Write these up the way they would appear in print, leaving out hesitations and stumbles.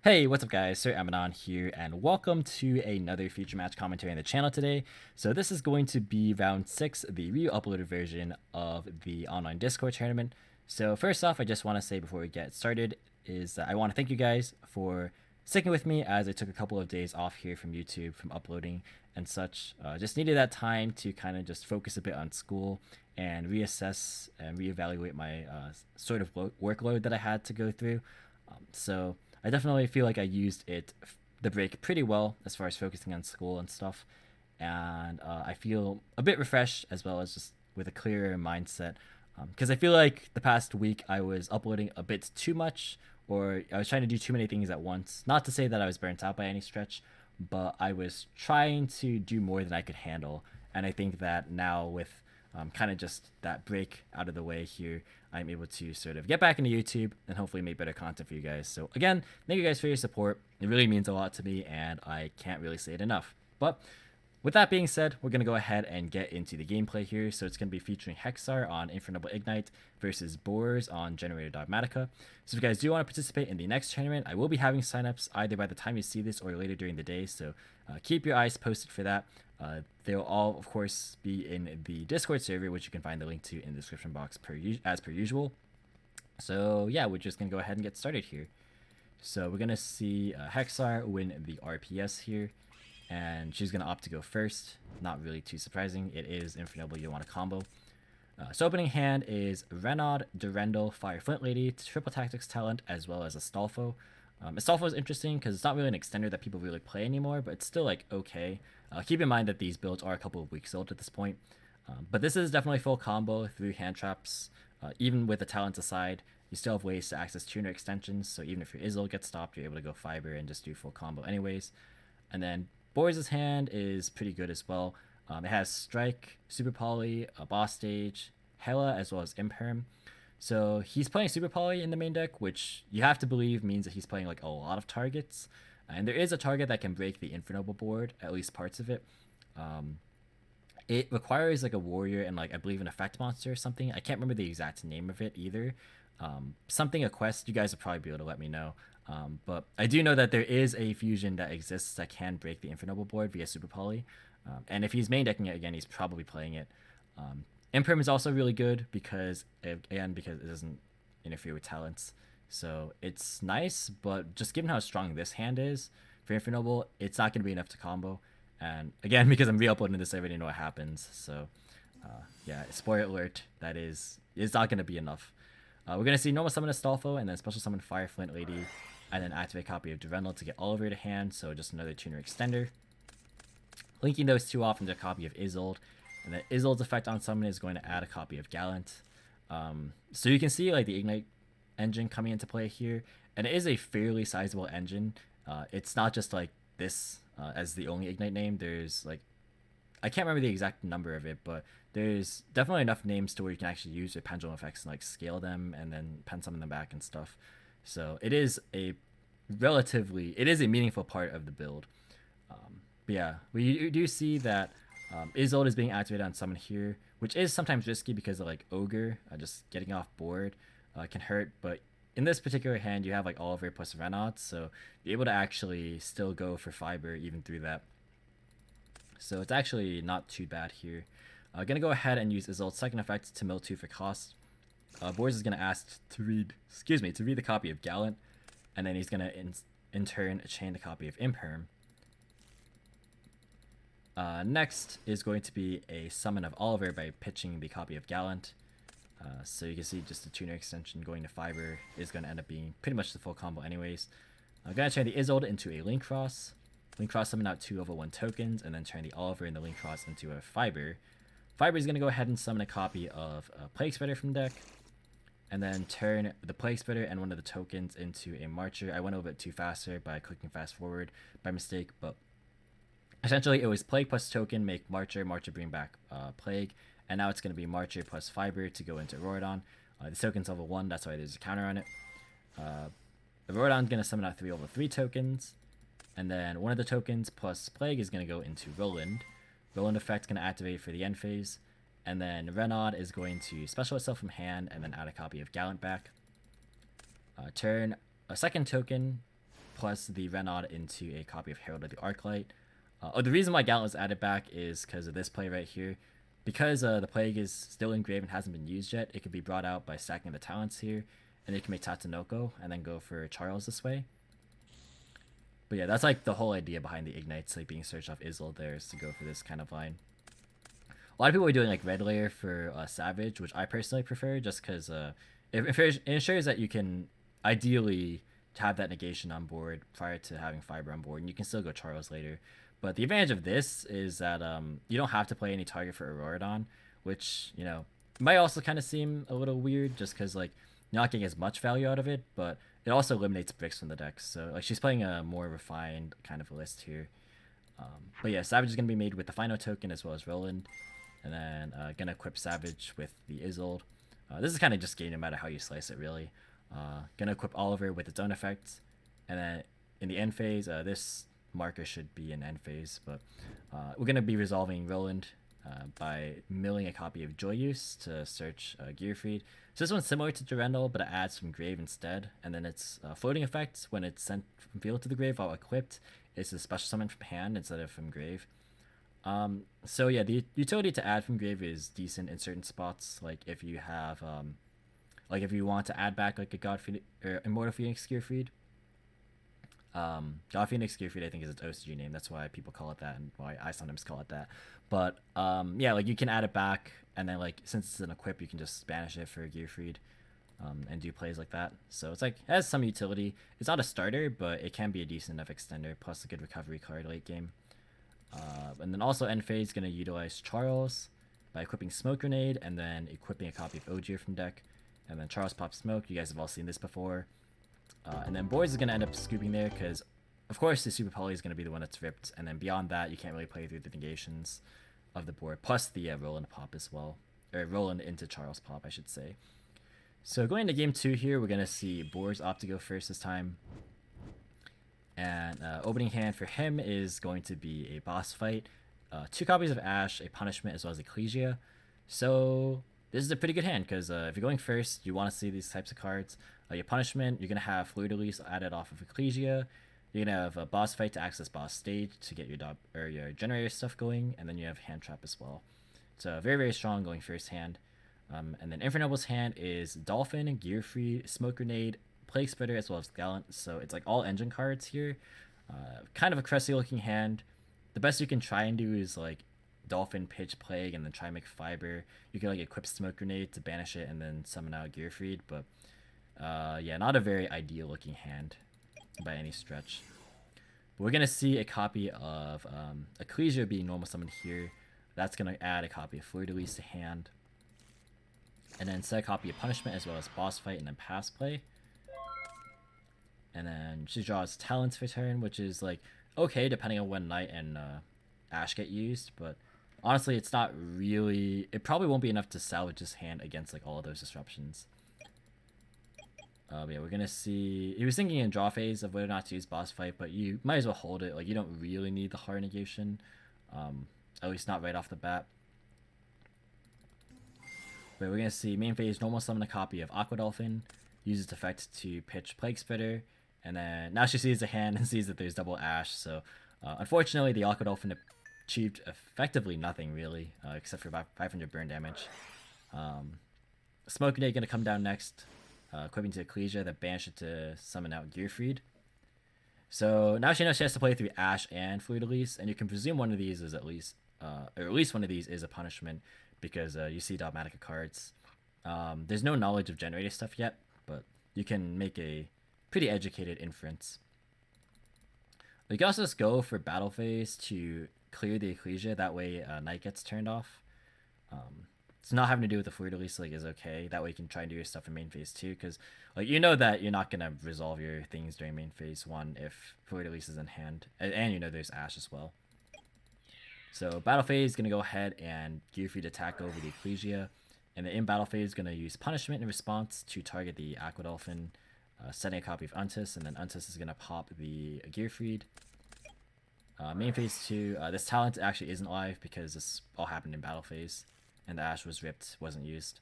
Hey, what's up guys? Sir Emanon here, and welcome to another future match commentary on the channel today. So this is going to be round 6, the re-uploaded version of the online Discord tournament. So first off, I just want to say before we get started is that I want to thank you guys for sticking with me as I took a couple of days off here from YouTube, from uploading and such. Just needed that time to kind of just focus a bit on school and reassess and reevaluate my sort of workload that I had to go through. So I definitely feel like I used the break pretty well as far as focusing on school and stuff, and I feel a bit refreshed as well as just with a clearer mindset. Because I feel like the past week I was uploading a bit too much, or I was trying to do too many things at once. Not to say that I was burnt out by any stretch, but I was trying to do more than I could handle. And I think that now with kind of just that break out of the way here, I'm able to sort of get back into YouTube and hopefully make better content for you guys. So again, thank you guys for your support. It really means a lot to me, and I can't really say it enough. But with that being said, we're going to go ahead and get into the gameplay here. So it's going to be featuring Hexar on Infernoble Igknight versus Boars on Generaider Dogmatika. So if you guys do want to participate in the next tournament, I will be having signups either by the time you see this or later during the day. So keep your eyes posted for that. They'll all, of course, be in the Discord server, which you can find the link to in the description box as per usual. So yeah, we're just going to go ahead and get started here. So we're going to see Hexar win the RPS here, and she's going to opt to go first. Not really too surprising. It is Infernoble you want to combo. So opening hand is Renaud, Durendal, Fire Flint Lady, Triple Tactics Talent, as well as Astolfo. Astolfo is interesting because it's not really an extender that people really play anymore, but it's still like okay. Keep in mind that these builds are a couple of weeks old at this point. But this is definitely full combo through hand traps. Even with the talents aside, you still have ways to access tuner extensions, so even if your Izzle gets stopped, you're able to go fiber and just do full combo anyways. And then Boars' hand is pretty good as well. It has Strike, Super Poly, a Boss Stage, Hela, as well as Imperm. So he's playing Super Poly in the main deck, which you have to believe means that he's playing like a lot of targets. And there is a target that can break the Infernoble board, at least parts of it. It requires like a warrior and like I believe an effect monster or something. I can't remember the exact name of it either. Something a quest. You guys will probably be able to let me know. But I do know that there is a fusion that exists that can break the Infernoble board via Super Poly. And if he's main decking it again, he's probably playing it. Imperm is also really good because it doesn't interfere with talents. So it's nice, but just given how strong this hand is for Infernoble, it's not going to be enough to combo. And again, because I'm re-uploading this, I already know what happens. So yeah, spoiler alert, it's not going to be enough. We're going to see normal summon Astolfo and then special summon Fire Flint Lady and then activate a copy of Durendal to get Oliver to hand. So just another tuner extender. Linking those two off into a copy of Isolde. And then Isolde's effect on summon is going to add a copy of Gallant. So you can see like the Ignite engine coming into play here. And it is a fairly sizable engine. It's not just like this as the only Ignite name. There's like, I can't remember the exact number of it, but there's definitely enough names to where you can actually use your pendulum effects and like scale them and then pen summon them back and stuff. So it is a meaningful part of the build. But yeah, we do see that Isolde is being activated on summon here, which is sometimes risky because of like Ogre, just getting off board can hurt. But in this particular hand, you have like Oliver plus Renaud, so you're able to actually still go for fiber even through that. So it's actually not too bad here. Gonna go ahead and use Isolde's second effect to mill 2 for cost. Boars is gonna ask to read the copy of Gallant, and then he's gonna in turn chain the copy of Imperm. Next is going to be a summon of Oliver by pitching the copy of Gallant. So you can see just the tuner extension going to fiber is going to end up being pretty much the full combo anyways. I'm going to turn the Isolde into a Link Cross. Link Cross summon out 2 level 1 tokens, and then turn the Oliver and the Link Cross into a Fiber. Fiber is going to go ahead and summon a copy of Plague Spreader from deck, and then turn the Plague Spreader and one of the tokens into a Marcher. I went a little bit too faster by clicking fast forward by mistake, but essentially it was Plague plus token, make Marcher, Marcher bring back Plague, and now it's going to be Marcher plus Fiber to go into Auroradon. The token's level 1, that's why there's a counter on it. Auroradon's going to summon out 3 level 3 tokens, and then one of the tokens plus Plague is going to go into Roland. Roland effect's going to activate for the end phase, and then Renaud is going to special itself from hand and then add a copy of Gallant back. Turn a second token plus the Renaud into a copy of Herald of the Arclight. The reason why Gallant was added back is because of this play right here. Because the Plague is still engraved and hasn't been used yet, it could be brought out by stacking the talents here, and you can make Tatsunoko and then go for Charles this way. But yeah, that's like the whole idea behind the Ignites, like being searched off Izzle there, is to go for this kind of line. A lot of people are doing like red layer for Savage, which I personally prefer, just because it ensures that you can ideally have that negation on board prior to having Fiber on board, and you can still go Charles later. But the advantage of this is that you don't have to play any target for Auroradon, which, you know, might also kind of seem a little weird just because, like, you're not getting as much value out of it, but it also eliminates bricks from the deck. So, like, she's playing a more refined kind of list here. But yeah, Savage is going to be made with the Final Token as well as Roland. And then going to equip Savage with the Isolde. This is kind of just game no matter how you slice it, really. Going to equip Oliver with its own effects. And then in the end phase, this marker should be an end phase, but we're going to be resolving Roland by milling a copy of Joyous to search Gearfried. So this one's similar to Durendal, but it adds from grave instead, and then its floating effect when it's sent from field to the grave while equipped is a special summon from hand instead of from grave. So yeah, the utility to add from grave is decent in certain spots, like if you have like if you want to add back like a God Phoenix or Immortal Phoenix Gearfried. God Phoenix Gearfried I think is its OCG name, that's why people call it that and why I sometimes call it that. But yeah, like you can add it back, and then like since it's an equip you can just banish it for Gearfried and do plays like that. So it's like, it has some utility. It's not a starter, but it can be a decent enough extender, plus a good recovery card late game. And then also end phase going to utilize Charles by equipping Smoke Grenade and then equipping a copy of Ogier from deck. And then Charles pops Smoke. You guys have all seen this before. And then Boys is going to end up scooping there because, of course, the Super Poly is going to be the one that's ripped. And then beyond that, you can't really play through the negations of the board. Plus the Roland pop as well. Or Roland into Charles pop, I should say. So going into game 2 here, we're going to see Boars opt to go first this time. And opening hand for him is going to be a boss fight. 2 copies of Ash, a Punishment, as well as Ecclesia. So this is a pretty good hand because if you're going first, you want to see these types of cards. Your Punishment, you're going to have Fleur de Lis added off of Ecclesia. You're going to have a boss fight to access boss stage to get your generator stuff going. And then you have Hand Trap as well. So very, very strong going first hand. And then Infernoble's hand is Dolphin, Gearfried, Smoke Grenade, Plague Spreader, as well as Gallant. So it's like all engine cards here. Kind of a crusty looking hand. The best you can try and do is like Dolphin, Pitch, Plague, and then try and make Fiber. You can like equip Smoke Grenade to banish it and then summon out Gearfried. But yeah, not a very ideal looking hand by any stretch. But we're going to see a copy of Ecclesia being normal summoned here. That's going to add a copy of Fleur de Lis to hand. And then set a copy of Punishment as well as Boss Fight and then Pass Play. And then she draws Talents for turn, which is like okay depending on when Knight and Ash get used, but honestly it's not really, it probably won't be enough to salvage this hand against like all of those disruptions. Yeah, we're gonna see, he was thinking in draw phase of whether or not to use Boss Fight, but you might as well hold it. Like you don't really need the hard negation, at least not right off the bat. But we're gonna see main phase normal summon a copy of Aqua Dolphin, use its effect to pitch Plague Spreader, and then now she sees the hand and sees that there's double Ash. So unfortunately the Aqua Dolphin achieved effectively nothing really, except for about 500 burn damage. Smoke Grenade gonna come down next, equipping to Ecclesia that banish it to summon out Gearfried. So now she knows she has to play through Ash and Fleur de Lis, and you can presume one of these is at least one of these is a Punishment, because you see Dogmatika cards. There's no knowledge of Generaider stuff yet, but you can make a pretty educated inference. You can also just go for battle phase to clear the Ecclesia, that way Knight gets turned off. It's not having to do with the Fleur de Lis, like, is okay. That way you can try and do your stuff in main phase 2, because like you know that you're not gonna resolve your things during main phase 1 if Fleur de Lis is in hand, and you know there's Ash as well. So battle phase is gonna go ahead and Gearfried attack over the Ecclesia, and then in battle phase is gonna use Punishment in response to target the Aqua Dolphin, setting a copy of Untus, and then Untus is gonna pop the Gearfried. Main phase 2, this talent actually isn't live because this all happened in battle phase, and the Ash was ripped, wasn't used.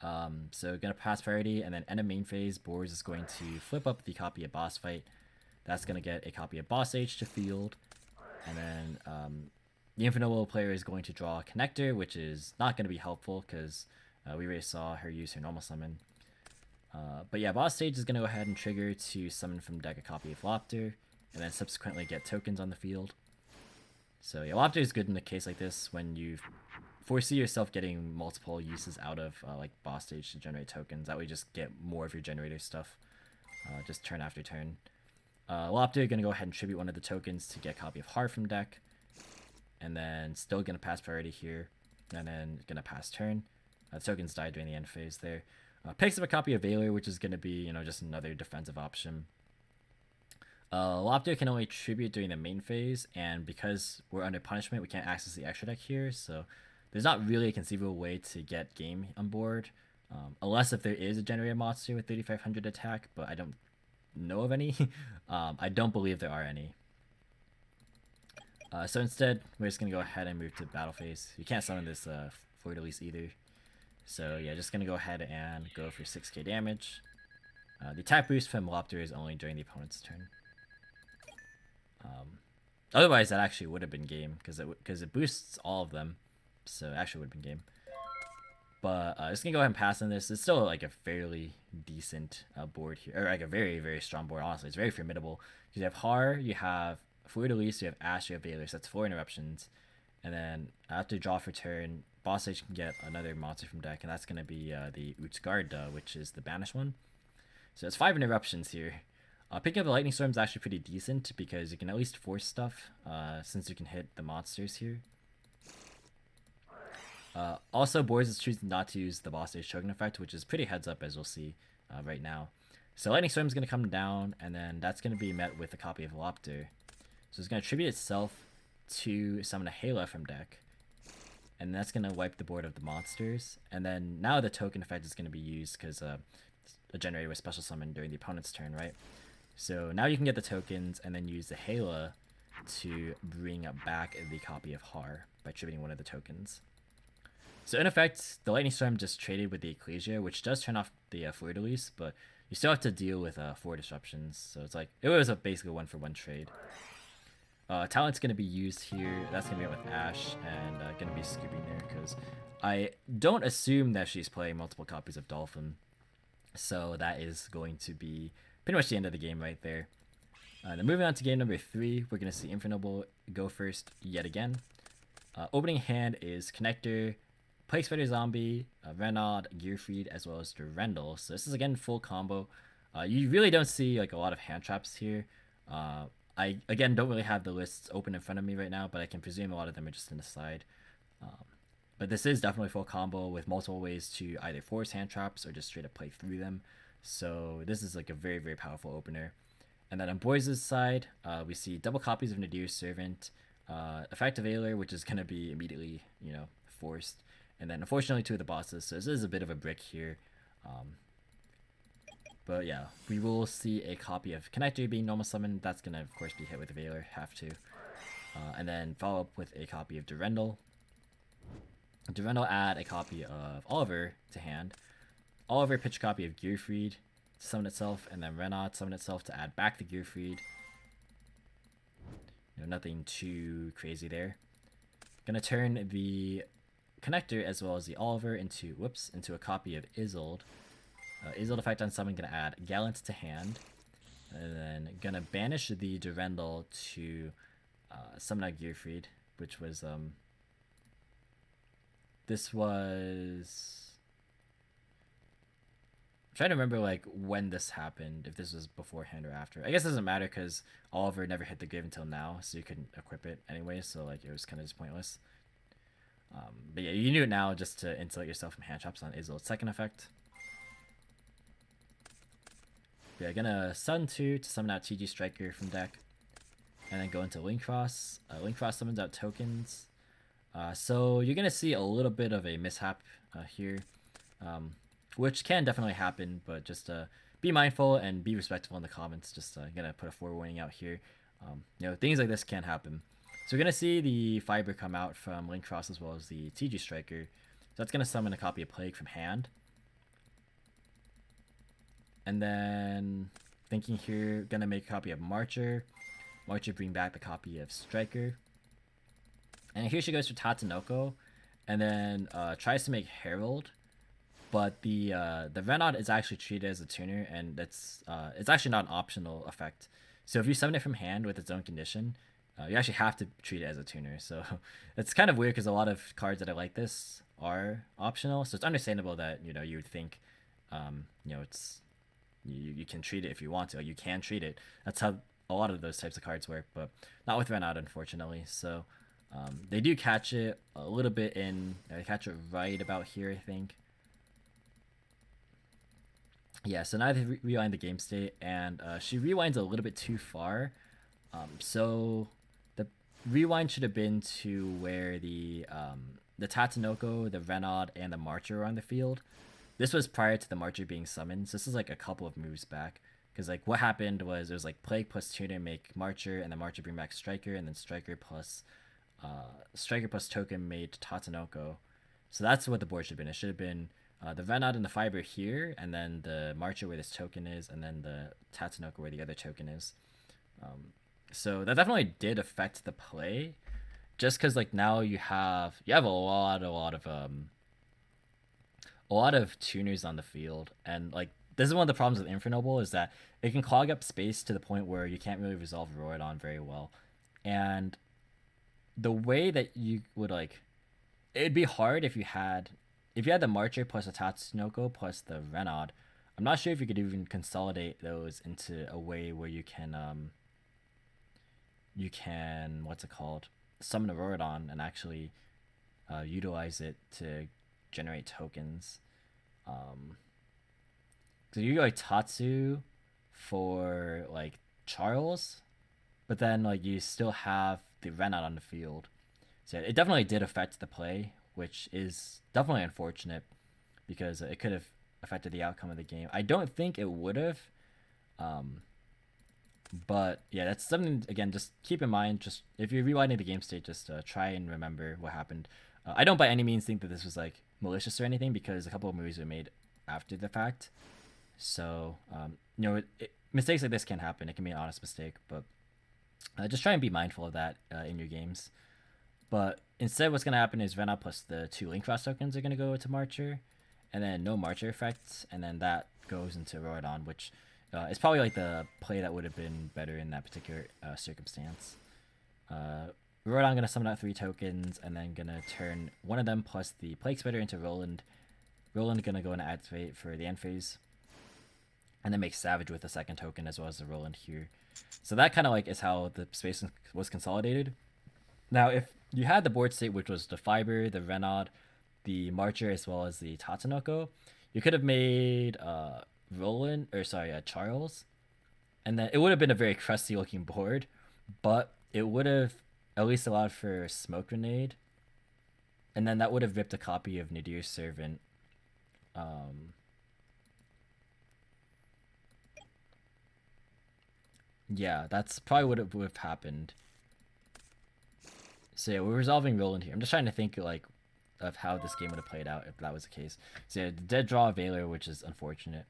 So gonna pass priority, and then end of main phase, Boars is going to flip up the copy of Boss Fight. That's gonna get a copy of Boss Age to field, and then the Infernoble player is going to draw a Connector, which is not gonna be helpful because we already saw her use her normal summon. But yeah, Boss Stage is gonna go ahead and trigger to summon from deck a copy of Lopter, and then subsequently get tokens on the field. So yeah, Lopter is good in a case like this when you foresee yourself getting multiple uses out of like Boss Stage to generate tokens. That way you just get more of your generator stuff just turn after turn. Lopter gonna go ahead and tribute one of the tokens to get a copy of Heart from deck, and then still gonna pass priority here, and then gonna pass turn. The tokens died during the end phase there. Picks up a copy of Veiler, which is gonna be just another defensive option. Lopter can only tribute during the main phase, and because we're under punishment, we can't access the extra deck here, so there's not really a conceivable way to get game on board, unless if there is a generated monster with 3500 attack, but I don't know of any. I don't believe there are any. So instead, we're just going to go ahead and move to battle phase. You can't summon this Fleur de Lis either. So yeah, just going to go ahead and go for 6k damage. The attack boost from Lopter is only during the opponent's turn. Otherwise, that actually would have been game, because it boosts all of them. So it actually would have been game. But just going to go ahead and pass on this. It's still like a fairly decent board here. Or like a very, very strong board, honestly. It's very formidable. You have Har, you have Fleur de Lis, you have Ash, you have Veiler. So that's 4 interruptions. And then after draw for turn, Boss Age can get another monster from deck. And that's going to be the Utgarda, which is the banished one. So it's 5 interruptions here. Picking up the Lightning Storm is actually pretty decent because you can at least force stuff since you can hit the monsters here. Also, Boars is choosing not to use the Boss Stage Token effect, which is pretty heads up as we'll see right now. So Lightning Storm is going to come down, and then that's going to be met with a copy of Lopter. So it's going to tribute itself to summon a Hela from deck, and that's going to wipe the board of the monsters. And then now the token effect is going to be used because a generator was special summoned during the opponent's turn, right? So now you can get the tokens and then use the Hela to bring back the copy of Har by tributing one of the tokens. So in effect, the Lightning Storm just traded with the Ecclesia, which does turn off the Fleur de Lis, but you still have to deal with 4 disruptions. So it's like, it was basically a 1-for-1 trade. Talent's going to be used here. That's going to be with Ash, and going to be scooping there, because I don't assume that she's playing multiple copies of Dolphin. So that is going to be pretty much the end of the game right there. Then moving on to game number 3, we're going to see Infernoble go first yet again. Opening hand is Connector, Plague Spider Zombie, Renaud, Gearfried, as well as Durendal. So this is again full combo. You really don't see like a lot of hand traps here. I again don't really have the lists open in front of me right now, but I can presume a lot of them are just in the side. But this is definitely full combo with multiple ways to either force hand traps or just straight up play through them. So this is like a very, very powerful opener. And then on Boys' side, we see double copies of Nadir's Servant, Effective Veiler, which is going to be immediately, forced. And then unfortunately 2 of the bosses, so this is a bit of a brick here. But yeah, we will see a copy of Connector being normal summoned. That's going to, of course, be hit with a Veiler, have to. And then follow up with a copy of Durendal. Durendal add a copy of Oliver to hand. Oliver pitch a copy of Gearfried to summon itself, and then Renaud summon itself to add back the Gearfried. Nothing too crazy there. Gonna turn the Connector as well as the Oliver into a copy of Isolde. Isolde effect on summon, gonna add Gallant to hand, and then gonna banish the Durendal to summon out Gearfried, which was this was. I'm trying to remember like when this happened, if this was beforehand or after. I guess it doesn't matter because Oliver never hit the grave until now, so you couldn't equip it anyway, so like it was kind of just pointless. But yeah, you knew it now just to insulate yourself from hand traps on Isolde's second effect. But yeah, gonna Sun 2 to summon out TG Striker from deck, and then go into Link Cross. Link Cross summons out tokens. So you're gonna see a little bit of a mishap here. Which can definitely happen, but just be mindful and be respectful in the comments. Just gonna put a forewarning out here. Things like this can happen. So we're gonna see the Fiber come out from Link Cross as well as the TG Striker. So that's gonna summon a copy of Plague from hand, And then thinking here, gonna make a copy of Marcher. Marcher bring back the copy of Striker. And here she goes for Tatsunoko, and then tries to make Herald, but the Renaud is actually treated as a tuner, and it's actually not an optional effect. So if you summon it from hand with its own condition, you actually have to treat it as a tuner. So it's kind of weird because a lot of cards that are like this are optional. So it's understandable that you would think, it's you can treat it if you want to. Like, you can treat it. That's how a lot of those types of cards work, but not with Renaud, unfortunately. So they do catch it a little bit in. They catch it right about here, I think. Yeah, so now they rewind the game state, and she rewinds a little bit too far. So the rewind should have been to where the Tatsunoko, the Renaud, and the Marcher are on the field. This was prior to the Marcher being summoned, so this is like a couple of moves back. Because like what happened was it was like Plague plus Tuner make Marcher, and then Marcher bring back Striker, and then Striker plus Token made Tatsunoko. So that's what the board should have been. It should have been the Renaud and the Fiber here, and then the Marcher where this token is, and then the Tatsunoko where the other token is. So that definitely did affect the play, just because like now you have a lot of tuners on the field, and like this is one of the problems with Infernoble is that it can clog up space to the point where you can't really resolve Rorodon very well, and the way that you would like, it'd be hard if you had the Marcher plus the Tatsunoko plus the Renaud. I'm not sure if you could even consolidate those into a way where you can what's it called, summon a Rorodon and actually utilize it to generate tokens. So you go like Tatsu for like Charles, but then like you still have the Renaud on the field. So it definitely did affect the play, which is definitely unfortunate because it could have affected the outcome of the game. I don't think it would have. But yeah, that's something, again, just keep in mind. Just if you're rewinding the game state, just try and remember what happened. I don't by any means think that this was like malicious or anything, because a couple of moves were made after the fact. So mistakes like this can happen. It can be an honest mistake, but just try and be mindful of that in your games. But instead, what's going to happen is Renaud plus the 2 Link Cross tokens are going to go to Marcher, and then no Marcher effects, and then that goes into Rorodon, which is probably like the play that would have been better in that particular circumstance. Rorodon going to summon out 3 tokens, and then going to turn one of them plus the Plague Spitter into Roland. Roland going to go and activate for the end phase, and then make Savage with the 2nd token as well as the Roland here. So that kind of like is how the space was consolidated. Now, if you had the board state, which was the Fiber, the Renaud, the Marcher, as well as the Tatsunoko, you could have made Charles, and then it would have been a very crusty looking board, but it would have at least allowed for Smoke Grenade, and then that would have ripped a copy of Nadir's Servant. Yeah, that's probably what would have happened. So yeah, we're resolving Roland here. I'm just trying to think like of how this game would have played out if that was the case. So yeah, the dead draw of Valor, which is unfortunate.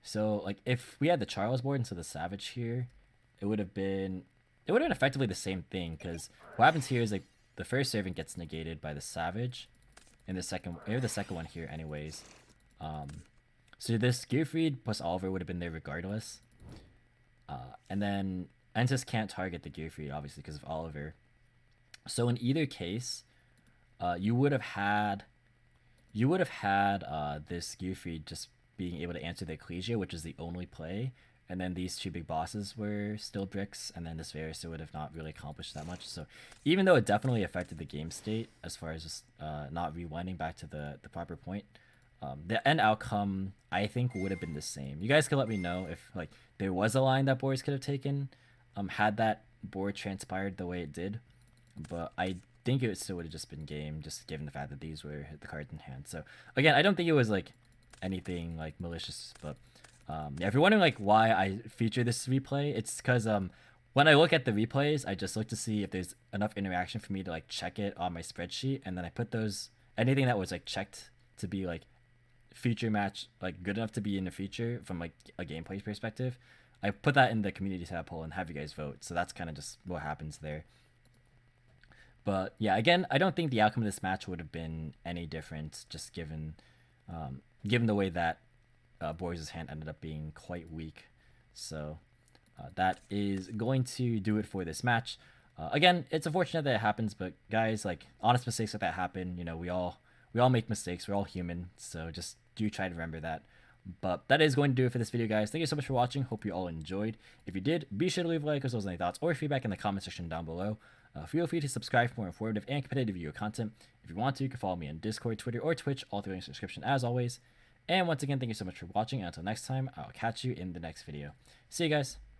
So like if we had the Charles board instead of the Savage here, it would have been effectively the same thing, because what happens here is like the first Servant gets negated by the Savage, and the second one here anyways. So this Gearfried plus Oliver would have been there regardless. And then Entis can't target the Gearfried obviously because of Oliver. So in either case, you would have had this Gearfried just being able to answer the Ecclesia, which is the only play, and then these 2 big bosses were still bricks, and then this Varus would have not really accomplished that much. So even though it definitely affected the game state as far as just not rewinding back to the proper point, the end outcome I think would have been the same. You guys could let me know if like there was a line that boards could have taken had that board transpired the way it did, but I think it still would have just been game, just given the fact that these were the cards in hand. So again, I don't think it was like anything like malicious, but yeah, if you're wondering like why I feature this replay, it's because when I look at the replays, I just look to see if there's enough interaction for me to like check it on my spreadsheet, and then I put those, anything that was like checked to be like feature match like good enough to be in the feature from like a gameplay perspective, I put that in the community tab poll and have you guys vote. So that's kind of just what happens there. But yeah, again, I don't think the outcome of this match would have been any different, just given the way that Boris' hand ended up being quite weak. So that is going to do it for this match. Again, it's unfortunate that it happens, but guys, like honest mistakes like that happen. You know, we all make mistakes. We're all human, so just do try to remember that. But that is going to do it for this video, guys. Thank you so much for watching. Hope you all enjoyed. If you did, be sure to leave a like as well as any thoughts or feedback in the comment section down below. Feel free to subscribe for more informative and competitive video content. If you want to, you can follow me on Discord, Twitter, or Twitch, all through in the description as always. And once again, thank you so much for watching, and until next time, I'll catch you in the next video. See you guys!